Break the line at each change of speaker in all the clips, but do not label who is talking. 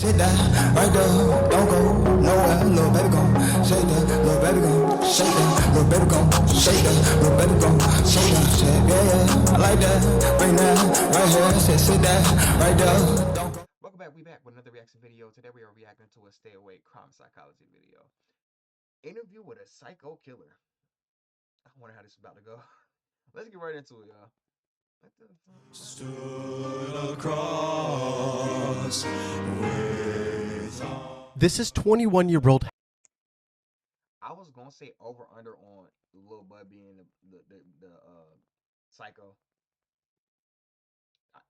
Sit down, right there, don't go nowhere, little baby gon' shake that, little baby gon' shake that, little baby gon' shake that, little baby gon' shake that, shit, yeah, I like that, right now, right here, sit down, right there, don't go.
Welcome back, we back with another reaction video. Today we are reacting to a stay awake crime psychology video. Interview with a psycho killer. I wonder how this is about to go. Let's get right into it, y'all.
Stood across with
This is 21-year-old.
I was gonna say over under on Lil Bud being the psycho.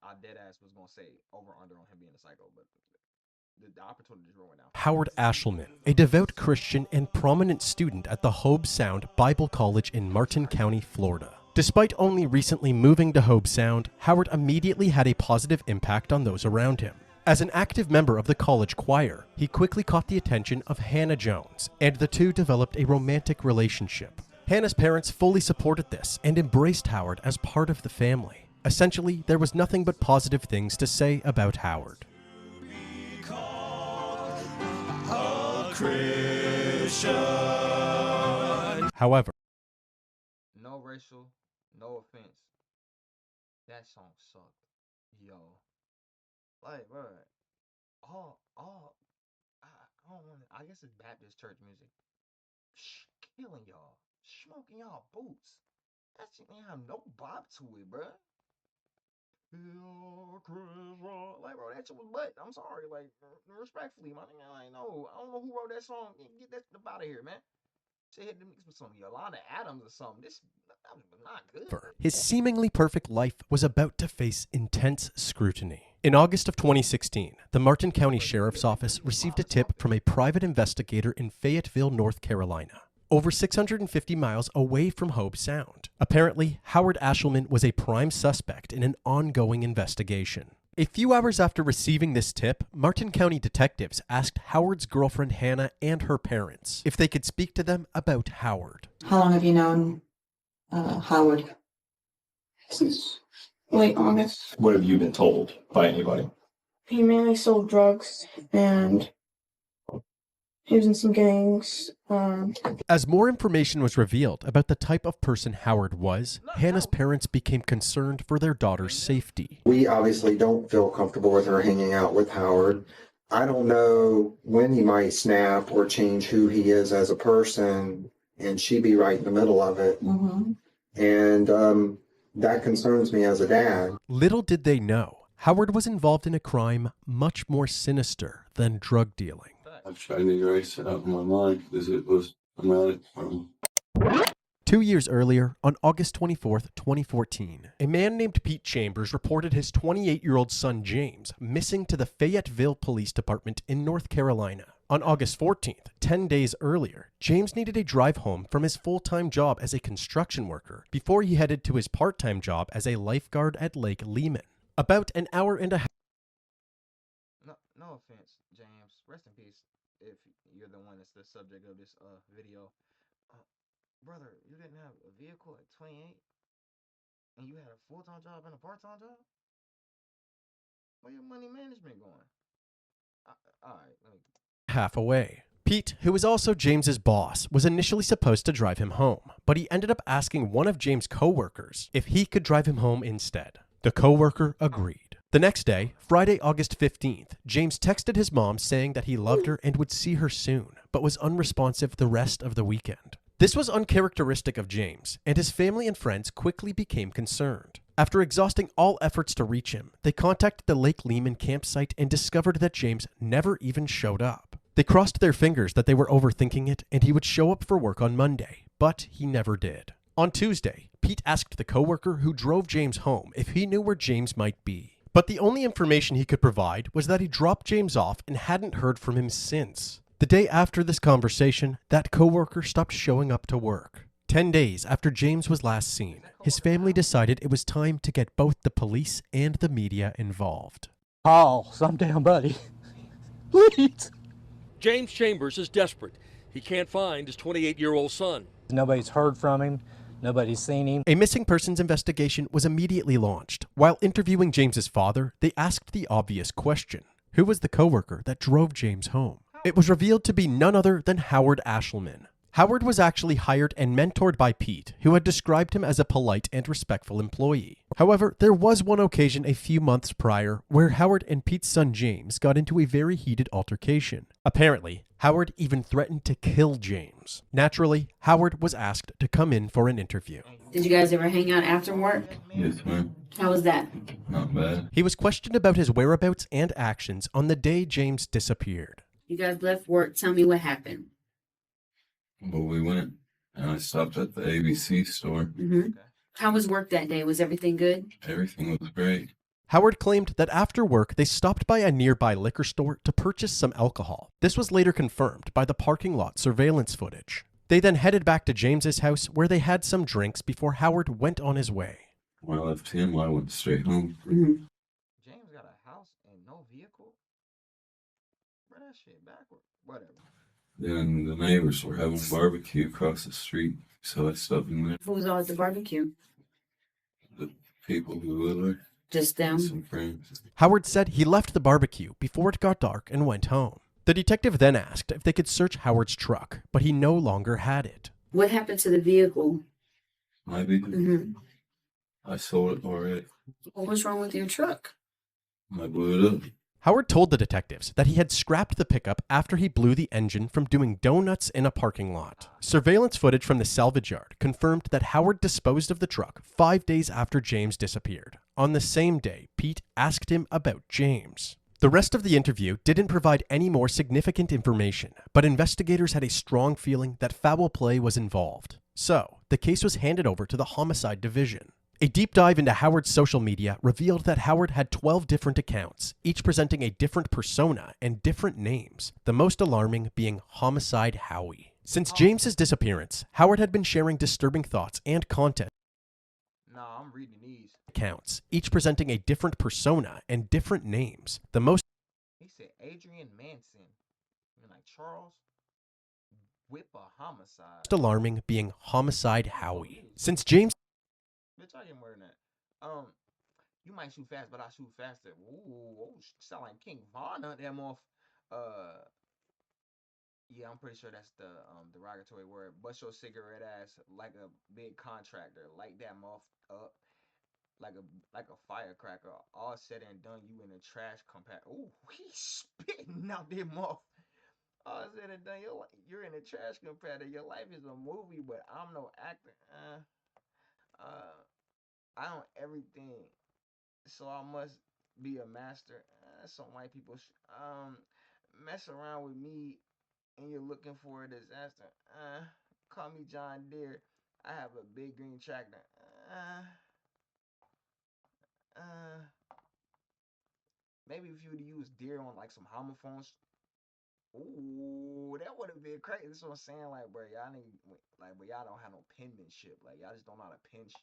I dead ass was gonna say over under on him being a psycho, but the opportunity is ruined now.
Howard Ashelman, a devout Christian and prominent student at the Hobe Sound Bible College in Martin County, Florida. Despite only recently moving to Hobe Sound, Howard immediately had a positive impact on those around him. As an active member of the college choir, he quickly caught the attention of Hannah Jones, and the two developed a romantic relationship. Hannah's parents fully supported this and embraced Howard as part of the family. Essentially, there was nothing but positive things to say about Howard. However,
No racial, no offense. That song sucked, yo. Like, bro, I don't want. I guess it's Baptist church music. Killing y'all, smoking y'all boots. That shit ain't have no bop to it, bro. Like, bro, that shit was butt. I'm sorry, like, respectfully, my nigga, I don't know who wrote that song. Get that stuff out of here, man. Shit hit the mix with some Yolanda Adams or something. That was not good.
his seemingly perfect life was about to face intense scrutiny. In August of 2016, the Martin County Sheriff's Office received a tip from a private investigator in Fayetteville, North Carolina, over 650 miles away from Hobe Sound. Apparently, Howard Ashelman was a prime suspect in an ongoing investigation. A few hours after receiving this tip, Martin County detectives asked Howard's girlfriend Hannah and her parents if they could speak to them about Howard.
How long have you known Howard?
Since
Late August.
what have you been told by anybody?
He mainly sold drugs and he was in some gangs.
As more information was revealed about the type of person Howard was, Hannah's parents became concerned for their daughter's safety.
We obviously don't feel comfortable with her hanging out with Howard. I don't know when he might snap or change who he is as a person, and she be right in the middle of it. And that concerns me as a dad.
Little did they know, Howard was involved in a crime much more sinister than drug dealing.
I've tried to erase it out of my mind because it was traumatic for me.
2 years earlier, on August 24th, 2014, a man named Pete Chambers reported his 28-year-old son James missing to the Fayetteville Police Department in North Carolina. On August 14th, 10 days earlier, James needed a drive home from his full-time job as a construction worker before he headed to his part-time job as a lifeguard at Lake Lehman. About an hour and a half.
No offense, James. Rest in peace. If you're the one that's the subject of this video, brother, you didn't have a vehicle at 28, and you had a full-time job and a part-time job. Where your money management going? All right,
Half away. Pete, who was also James's boss, was initially supposed to drive him home, but he ended up asking one of James' co-workers if he could drive him home instead. The co-worker agreed. The next day, Friday, August 15th, James texted his mom saying that he loved her and would see her soon, but was unresponsive the rest of the weekend. This was uncharacteristic of James, and his family and friends quickly became concerned. After exhausting all efforts to reach him, they contacted the Lake Lehman campsite and discovered that James never even showed up. They crossed their fingers that they were overthinking it and he would show up for work on Monday, but he never did. On Tuesday, Pete asked the coworker who drove James home if he knew where James might be. But the only information he could provide was that he dropped James off and hadn't heard from him since. The day after this conversation, that coworker stopped showing up to work. 10 days after James was last seen, his family decided it was time to get both the police and the media involved.
Call some damn buddy. Please.
James Chambers is desperate. He can't find his 28-year-old son.
Nobody's heard from him. Nobody's seen him.
A missing persons investigation was immediately launched. While interviewing James's father, they asked the obvious question: who was the coworker that drove James home. It was revealed to be none other than Howard Ashelman. Howard was actually hired and mentored by Pete, who had described him as a polite and respectful employee. However, there was one occasion a few months prior where Howard and Pete's son James got into a very heated altercation. Apparently, Howard even threatened to kill James. Naturally, Howard was asked to come in for an interview.
Did you guys ever hang out after work?
Yes, ma'am.
How was that?
Not bad.
He was questioned about his whereabouts and actions on the day James disappeared.
You guys left work. Tell me what happened.
But we went, and I stopped at the ABC store.
How was work that day? Was everything good?
Everything was great.
Howard claimed that after work, they stopped by a nearby liquor store to purchase some alcohol. This was later confirmed by the parking lot surveillance footage. They then headed back to James's house where they had some drinks before Howard went on his way.
When I left him, I went straight home.
James got a house and no vehicle? Bro, that shit backward. Whatever.
Then the neighbors were having barbecue across the street, so I stopped in there.
Who was all at the barbecue?
The people who live there.
Just them?
Some friends.
Howard said he left the barbecue before it got dark and went home. The detective then asked if they could search Howard's truck, but he no longer had it.
What happened to the vehicle?
My vehicle? I sold it already.
What was wrong with your truck?
I blew it up.
Howard told the detectives that he had scrapped the pickup after he blew the engine from doing donuts in a parking lot. Surveillance footage from the salvage yard confirmed that Howard disposed of the truck 5 days after James disappeared. On the same day, Pete asked him about James. The rest of the interview didn't provide any more significant information, but investigators had a strong feeling that foul play was involved. So, the case was handed over to the Homicide Division. A deep dive into Howard's social media revealed that Howard had 12 different accounts, each presenting a different persona and different names, the most alarming being Homicide Howie. Since James's disappearance, Howard had been sharing disturbing thoughts and content
Nah, I'm reading these.
accounts, each presenting a different persona and different names, the most
He said Adrian Manson. And like Charles Whip a homicide.
alarming being Homicide Howie. Since James
Bitch, I get more than that. You might shoot fast, but I shoot faster. Ooh, sound like King Von hunt them off. Yeah, I'm pretty sure that's the derogatory word. Bust your cigarette ass like a big contractor. Light that muff up like a firecracker. All said and done, you in a trash compactor. Ooh, he's spitting out them muff. All said and done, you're in a trash compactor. Your life is a movie, but I'm no actor. I own everything, so I must be a master. Some white people mess around with me, and you're looking for a disaster. Call me John Deere. I have a big green tractor. Maybe if you would use Deere on like some homophones. Ooh, that would have been crazy. That's what I'm saying. Like, bro, y'all need but y'all don't have no penmanship. Like, y'all just don't know how to pinch.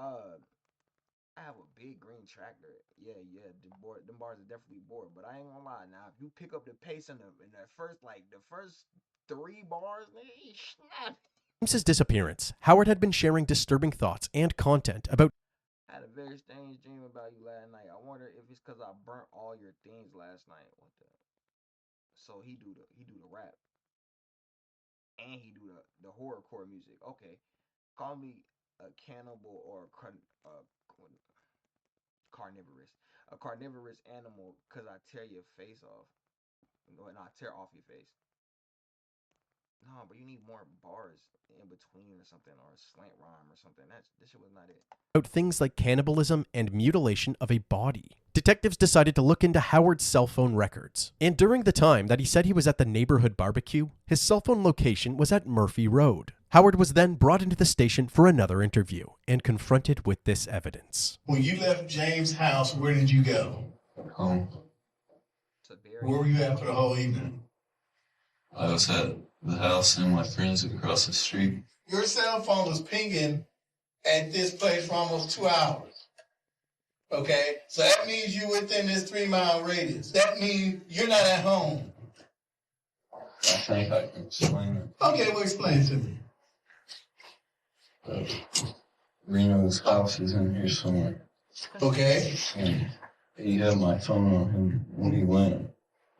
I have a big green tractor. Yeah, them bars are definitely bored. But I ain't gonna lie. Now, if you pick up the pace in the first 3 bars, nigga, snap.
James's disappearance, Howard had been sharing disturbing thoughts and content about
I had a very strange dream about you last night. I wonder if it's because I burnt all your things last night. What the? So he do the rap, and he do the horrorcore music. Okay, call me a cannibal or a carnivorous animal, cause I tear your face off. And I tear off your face. No, but you need more bars in between or something, or a slant rhyme or something. This shit was not it.
things like cannibalism and mutilation of a body. Detectives decided to look into Howard's cell phone records. And during the time that he said he was at the neighborhood barbecue, his cell phone location was at Murphy Road. Howard was then brought into the station for another interview and confronted with this evidence.
When you left James' house, where did you go?
Home.
Where were you at for the whole evening?
I was at the house and my friends across the street.
Your cell phone was pinging at this place for almost 2 hours. Okay? So that means you're within this 3-mile radius. That means you're not at home.
I think I can explain it.
Okay, well, explain it to me.
Reno's house is in here somewhere.
Okay.
He had my phone on him when he went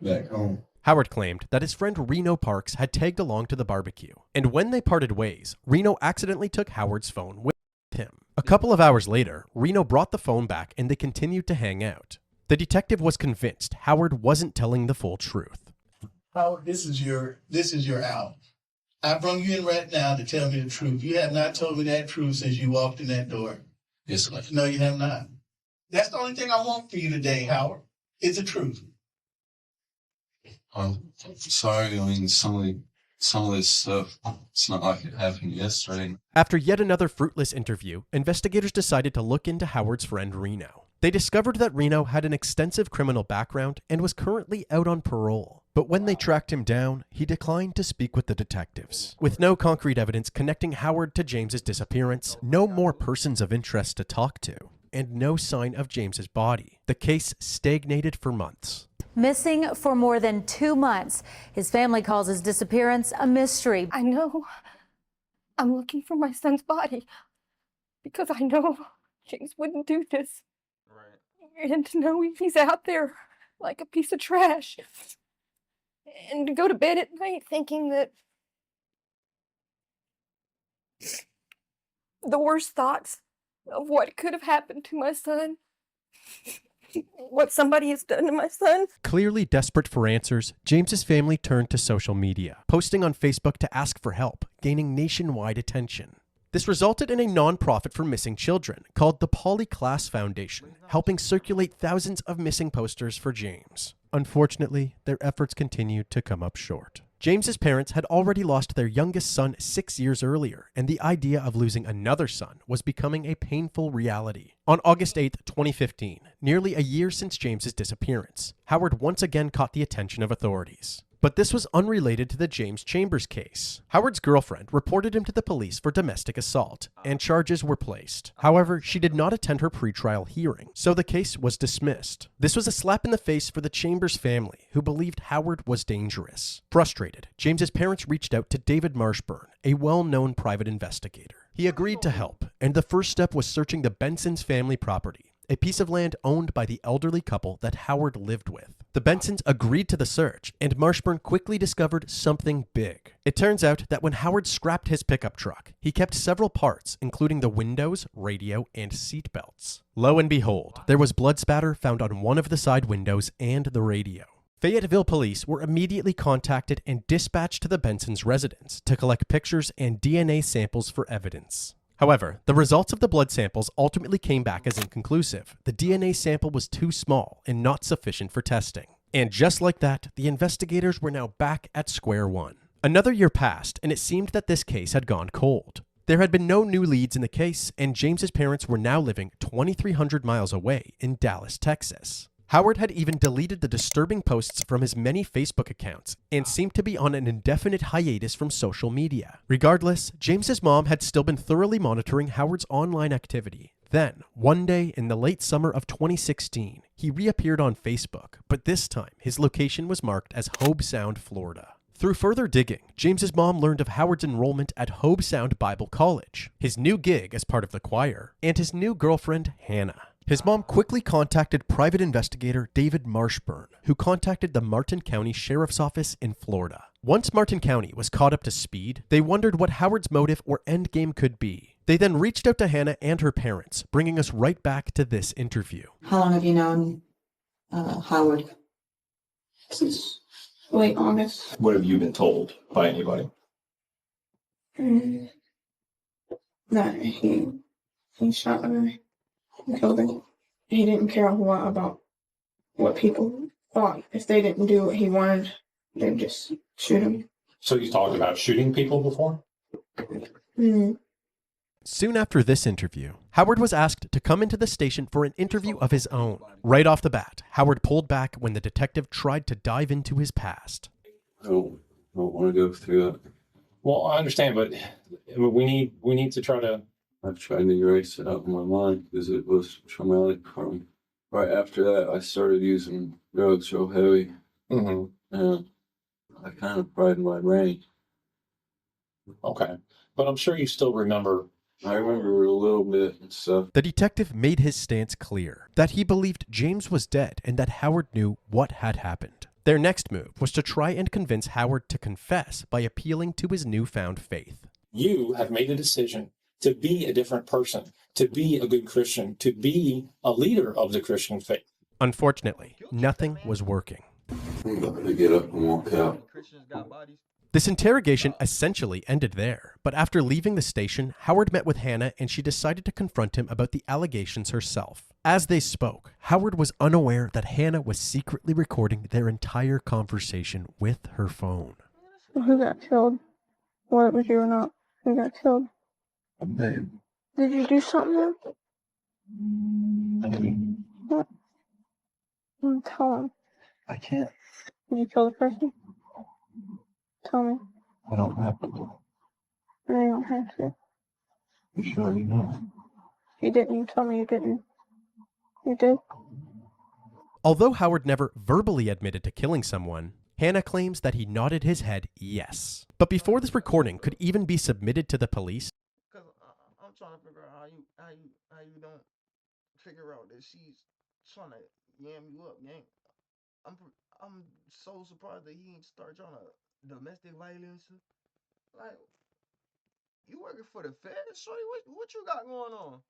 back home.
Howard claimed that his friend Reno Parks had tagged along to the barbecue, and when they parted ways, Reno accidentally took Howard's phone with him. A couple of hours later, Reno brought the phone back and they continued to hang out. The detective was convinced Howard wasn't telling the full truth.
Howard, this is your out. I brought you in right now to tell me the truth. You have not told me that truth since you walked in that door.
Yes, sir.
No, you have not. That's the only thing I want for you today, Howard. It's the truth.
I'm sorry. I mean, some of this stuff, it's not like it happened yesterday.
After yet another fruitless interview, investigators decided to look into Howard's friend Reno. They discovered that Reno had an extensive criminal background and was currently out on parole. But when they tracked him down, he declined to speak with the detectives. With no concrete evidence connecting Howard to James's disappearance, no more persons of interest to talk to, and no sign of James's body, the case stagnated for months.
Missing for more than 2 months. His family calls his disappearance a mystery.
I know I'm looking for my son's body because I know James wouldn't do this. Right. And to know he's out there like a piece of trash. And to go to bed at night thinking that the worst thoughts of what could have happened to my son, what somebody has done to my son.
Clearly desperate for answers, James's family turned to social media, posting on Facebook to ask for help, gaining nationwide attention. This resulted in a non-profit for missing children called the Polyclass Foundation, helping circulate thousands of missing posters for James. Unfortunately, their efforts continued to come up short. James's parents had already lost their youngest son 6 years earlier, and the idea of losing another son was becoming a painful reality. On August 8, 2015, nearly a year since James's disappearance, Howard once again caught the attention of authorities. But this was unrelated to the James Chambers case. Howard's girlfriend reported him to the police for domestic assault, and charges were placed. However, she did not attend her pretrial hearing, so the case was dismissed. This was a slap in the face for the Chambers family, who believed Howard was dangerous. Frustrated, James's parents reached out to David Marshburn, a well-known private investigator. He agreed to help, and the first step was searching the Benson's family property, a piece of land owned by the elderly couple that Howard lived with. The Bensons agreed to the search, and Marshburn quickly discovered something big. It turns out that when Howard scrapped his pickup truck, he kept several parts, including the windows, radio, and seat belts. Lo and behold, there was blood spatter found on one of the side windows and the radio. Fayetteville police were immediately contacted and dispatched to the Bensons' residence to collect pictures and DNA samples for evidence. However, the results of the blood samples ultimately came back as inconclusive. The DNA sample was too small and not sufficient for testing. And just like that, the investigators were now back at square one. Another year passed, and it seemed that this case had gone cold. There had been no new leads in the case, and James's parents were now living 2,300 miles away in Dallas, Texas. Howard had even deleted the disturbing posts from his many Facebook accounts and seemed to be on an indefinite hiatus from social media. Regardless, James's mom had still been thoroughly monitoring Howard's online activity. Then, one day in the late summer of 2016, he reappeared on Facebook, but this time his location was marked as Hobe Sound, Florida. Through further digging, James's mom learned of Howard's enrollment at Hobe Sound Bible College, his new gig as part of the choir, and his new girlfriend, Hannah. His mom quickly contacted private investigator David Marshburn, who contacted the Martin County Sheriff's Office in Florida. Once Martin County was caught up to speed, they wondered what Howard's motive or endgame could be. They then reached out to Hannah and her parents, bringing us right back to this interview.
How long have you known Howard?
Since
Late August.
What have you been told by anybody?
That he shot her. Killed her. He didn't care a lot about what people thought. If they didn't do what he wanted, they'd just shoot him.
So you talked about shooting people before?
Mm-hmm.
Soon after this interview, Howard was asked to come into the station for an interview of his own. Right off the bat, Howard pulled back when the detective tried to dive into his past.
I don't want to go through that.
Well, I understand, but we need to try to.
I've tried to erase it out of my mind because it was traumatic for me. Right after that, I started using drugs real heavy.
Mm-hmm.
And I kind of fried my brain.
Okay. But I'm sure you still remember
I remember a little bit and stuff.
The detective made his stance clear, that he believed James was dead and that Howard knew what had happened. Their next move was to try and convince Howard to confess by appealing to his newfound faith.
You have made a decision to be a different person, to be a good Christian, to be a leader of the Christian faith.
Unfortunately, nothing was working.
I'm about to get up and walk out.
Christians got bodies.
This interrogation essentially ended there, but after leaving the station, Howard met with Hannah and she decided to confront him about the allegations herself. As they spoke, Howard was unaware that Hannah was secretly recording their entire conversation with her phone.
Who got killed? Whether it was you or not, who got killed?
Babe.
Did you do something? What? Tell him.
I can't.
Did you kill the person? Tell me.
I don't have to.
No, you don't have to.
You sure you know?
You didn't. You told me you didn't. You did?
Although Howard never verbally admitted to killing someone, Hannah claims that he nodded his head yes. But before this recording could even be submitted to the police,
Cause I'm trying to figure out how you don't figure out that she's trying to yam you up, gang. I'm so surprised that he ain't start trying to domestic violence. Like, you working for the feds, shorty? What you got going on?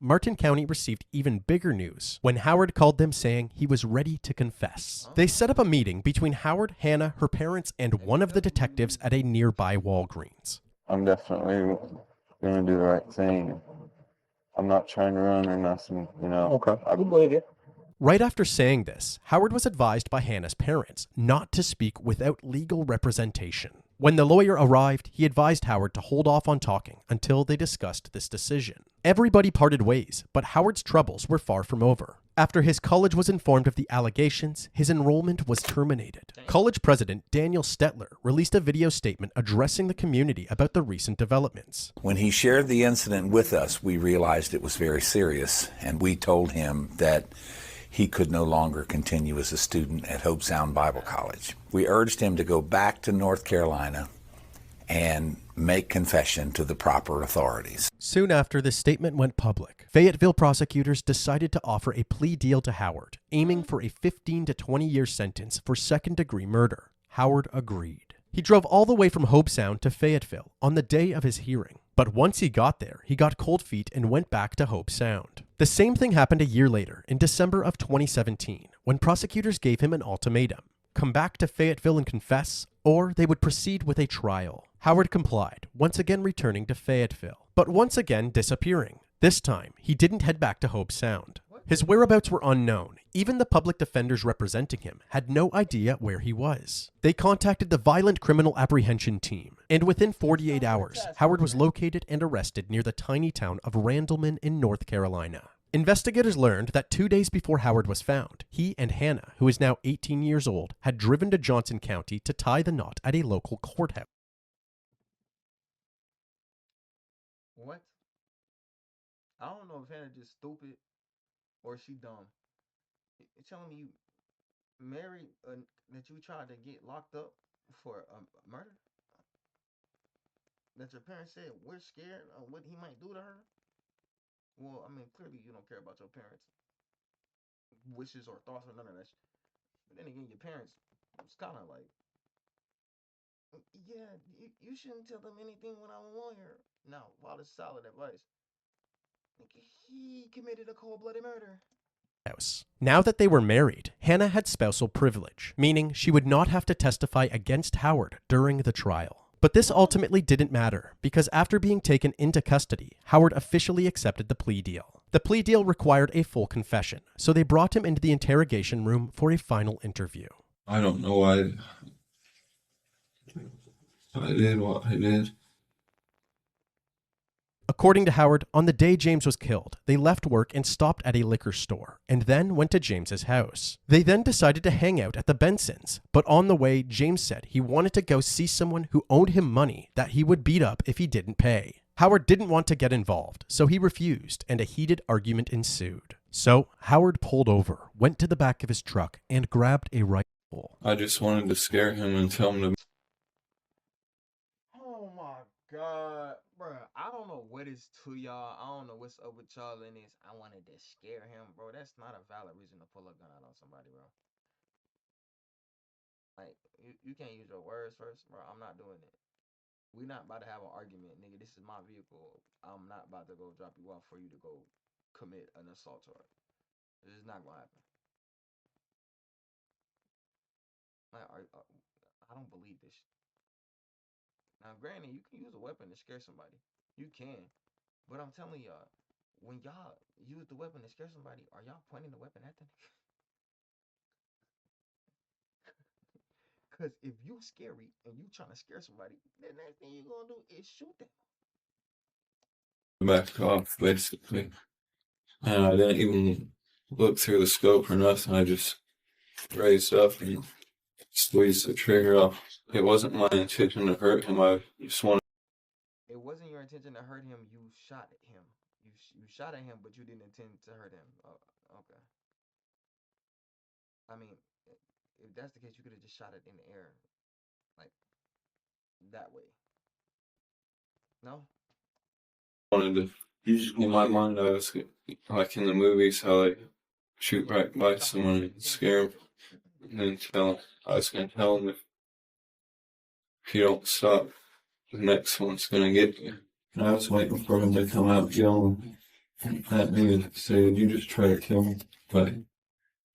Martin County received even bigger news when Howard called them saying he was ready to confess. They set up a meeting between Howard, Hannah, her parents, and one of the detectives at a nearby Walgreens.
I'm definitely going to do the right thing. I'm not trying to run or nothing, you know.
Okay, I can believe you.
Right after saying this, Howard was advised by Hannah's parents not to speak without legal representation. When the lawyer arrived, he advised Howard to hold off on talking until they discussed this decision. Everybody parted ways, but Howard's troubles were far from over. After his college was informed of the allegations, his enrollment was terminated. College president Daniel Stetler released a video statement addressing the community about the recent developments.
When he shared the incident with us, we realized it was very serious, and we told him that he could no longer continue as a student at Hope Sound Bible College. We urged him to go back to North Carolina and make confession to the proper authorities.
Soon after this statement went public, Fayetteville prosecutors decided to offer a plea deal to Howard, aiming for a 15 to 20-year sentence for second-degree murder. Howard agreed. He drove all the way from Hope Sound to Fayetteville on the day of his hearing. But once he got there, he got cold feet and went back to Hope Sound. The same thing happened a year later, in December of 2017, when prosecutors gave him an ultimatum. Come back to Fayetteville and confess, or they would proceed with a trial. Howard complied, once again returning to Fayetteville, but once again disappearing. This time, he didn't head back to Hope Sound. His whereabouts were unknown. Even the public defenders representing him had no idea where he was. They contacted the Violent Criminal Apprehension Team, and within 48 hours, Howard was located and arrested near the tiny town of Randleman in North Carolina. Investigators learned that 2 days before Howard was found, he and Hannah, who is now 18 years old, had driven to Johnson County to tie the knot at a local courthouse.
What? I don't know if Hannah just stupid or she dumb. You're telling me you married that you tried to get locked up for a murder? That your parents said we're scared of what he might do to her? Well, I mean, clearly you don't care about your parents' wishes or thoughts or none of that shit. But then again, your parents, it's kind of like, yeah, you shouldn't tell them anything when I'm a lawyer. Now, while it's solid advice, he committed a cold-blooded murder.
Now that they were married, Hannah had spousal privilege, meaning she would not have to testify against Howard during the trial. But this ultimately didn't matter, because after being taken into custody, Howard officially accepted the plea deal. The plea deal required a full confession, so they brought him into the interrogation room for a final interview.
I don't know why I did what I did.
According to Howard, on the day James was killed, they left work and stopped at a liquor store, and then went to James's house. They then decided to hang out at the Bensons, but on the way, James said he wanted to go see someone who owed him money that he would beat up if he didn't pay. Howard didn't want to get involved, so he refused, and a heated argument ensued. So, Howard pulled over, went to the back of his truck, and grabbed a rifle.
I just wanted to scare him and tell him to...
Oh my God, bruh. I don't know what is to y'all? I don't know what's up with y'all in this. I wanted to scare him, bro. That's not a valid reason to pull a gun out on somebody, bro. Like, you can't use your words first, bro. I'm not doing it. We not about to have an argument, nigga. This is my vehicle. I'm not about to go drop you off for you to go commit an assault charge. This is not gonna happen. Like, I don't believe this. Now, granted, you can use a weapon to scare somebody. You can. But I'm telling y'all, when y'all use the weapon to scare somebody, are y'all pointing the weapon at them? Because if you scary and you trying to scare somebody, the next thing you're going to do is shoot them.
Back off, basically. And I didn't even look through the scope or nothing. I just raised up and squeezed the trigger off. It wasn't my intention to hurt him. I just wanted.
It wasn't your intention to hurt him. You shot at him. You shot at him, but you didn't intend to hurt him. Oh, okay. I mean, if that's the case, you could have just shot it in the air, like that way. No.
Wanted to. In my mind, I was like in the movies, how they shoot right by someone and scare them, and then I was gonna tell them if you don't stop, the next one's gonna get you. And I was waiting for him to come out yelling at me and say, "You just try to kill me," but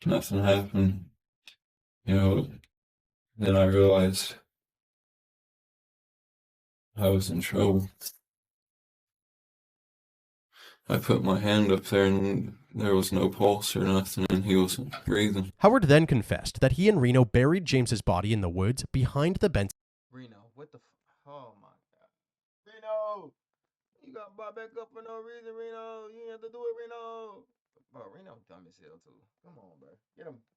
nothing happened. You know. Then I realized I was in trouble. I put my hand up there and there was no pulse or nothing, and he wasn't breathing.
Howard then confessed that he and Reno buried James's body in the woods behind the Benson.
Reno, what the oh my God. Reno! You got brought back up for no reason, Reno. You didn't have to do it, Reno. Bro, Reno dumb as hell, too. Come on, bro.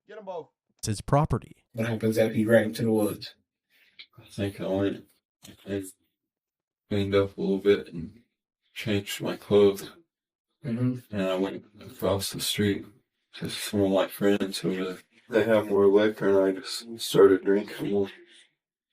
Get them both.
His property.
What happens after you drag him to the woods?
I think I went and cleaned up a little bit and changed my clothes. And I went across the street to some of my friends over there. They have more liquor, and I just started drinking more.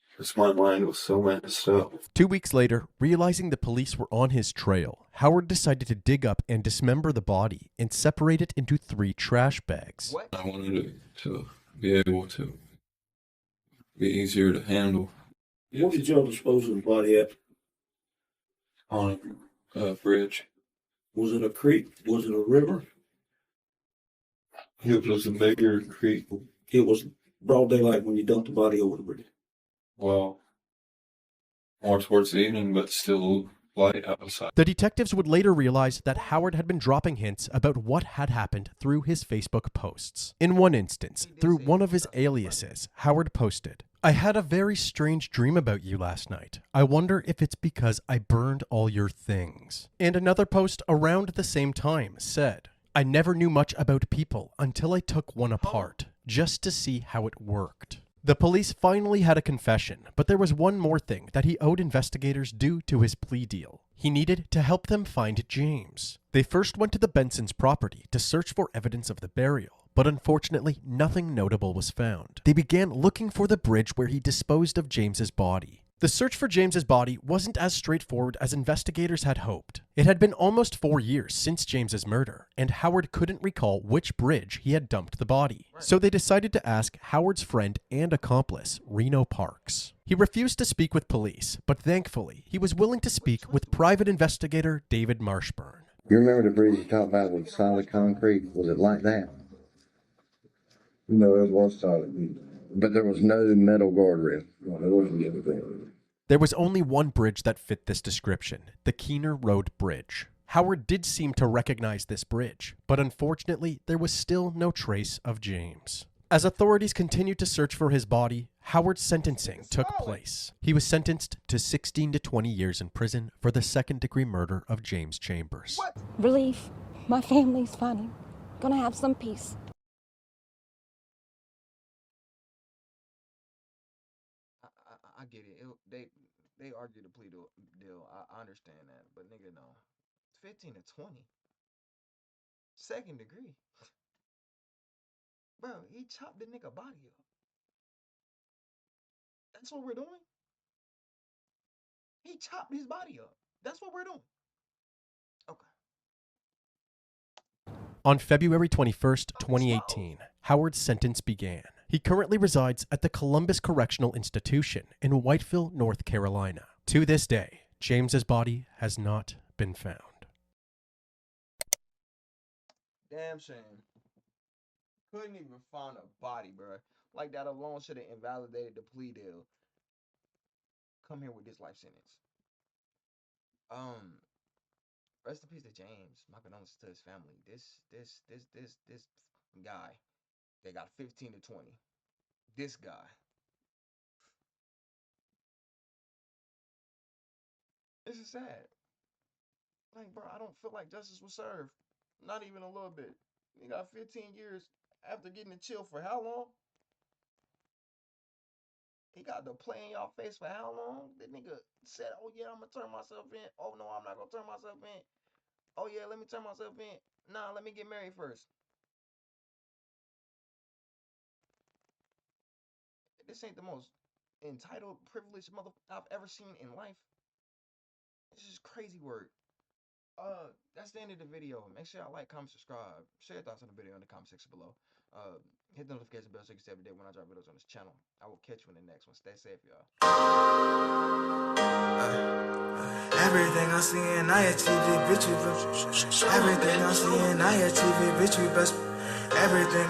Because my mind was so messed up.
2 weeks later, realizing the police were on his trail, Howard decided to dig up and dismember the body and separate it into 3 trash bags.
What?
I wanted it to be able to be easier to handle.
Where did y'all dispose of the body at?
On a bridge.
Was it a creek? Was it a river?
It was a bigger creek.
It was broad daylight when you dumped the body over the bridge.
Well, more towards the evening, but still light outside.
The detectives would later realize that Howard had been dropping hints about what had happened through his Facebook posts. In one instance, through one of his aliases, Howard posted, "I had a very strange dream about you last night. I wonder if it's because I burned all your things." And another post around the same time said, "I never knew much about people until I took one apart, just to see how it worked." The police finally had a confession, but there was one more thing that he owed investigators due to his plea deal. He needed to help them find James. They first went to the Bensons' property to search for evidence of the burial, but unfortunately nothing notable was found. They began looking for the bridge where he disposed of James's body. The search for James's body wasn't as straightforward as investigators had hoped. It had been almost 4 years since James's murder, and Howard couldn't recall which bridge he had dumped the body. So they decided to ask Howard's friend and accomplice, Reno Parks. He refused to speak with police, but thankfully, he was willing to speak with private investigator David Marshburn.
You remember the bridge you talked about with solid concrete? Was it like that?
No, it was solid.
But there was no metal guardrail.
No, there wasn't anything.
There was only one bridge that fit this description, the Keener Road Bridge. Howard did seem to recognize this bridge, but unfortunately, there was still no trace of James. As authorities continued to search for his body, Howard's sentencing took place. He was sentenced to 16 to 20 years in prison for the second-degree murder of James Chambers.
What?
Relief. My family's finally gonna have some peace.
I get it. They argued the plea deal. I understand that, but nigga, no. 15 to 20. Second degree. Bro, he chopped the nigga body up. That's what we're doing? He chopped his body up. That's what we're doing.
On February 21st, 2018, Howard's sentence began. He currently resides at the Columbus Correctional Institution in Whiteville, North Carolina. To this day, James's body has not been found.
Damn shame. Couldn't even find a body, bro. Like, that alone should have invalidated the plea deal. Come here with this life sentence. Rest in peace to James. My condolences to his family. This guy, they got 15 to 20. This guy. This is sad. Like, bro, I don't feel like justice was served. Not even a little bit. He got 15 years after getting to chill for how long? He got to play in y'all face for how long? The nigga said, oh yeah, I'm gonna turn myself in. Oh no, I'm not gonna turn myself in. Oh yeah, let me turn myself in. Nah, let me get married first. This ain't the most entitled, privileged mother I've ever seen in life. This is crazy work. That's the end of the video. Make sure y'all like, comment, subscribe. Share your thoughts on the video in the comment section below. Hit the notification bell so you can see every day when I drop videos on this channel. I will catch you in the next one. Stay safe, y'all.
Everything I see and I achieve it, bitch, you everything I see and I achieve it, bitch, you best. Everything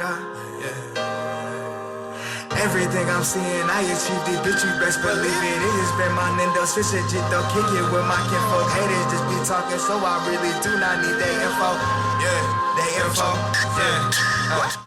everything I'm seeing, I achieved it, bitch, you best believe it. It has been my Nintendo switch it, don't kick it with my kinfolk. Haters just be talking, so I really do not need their info. Yeah, their info. Yeah.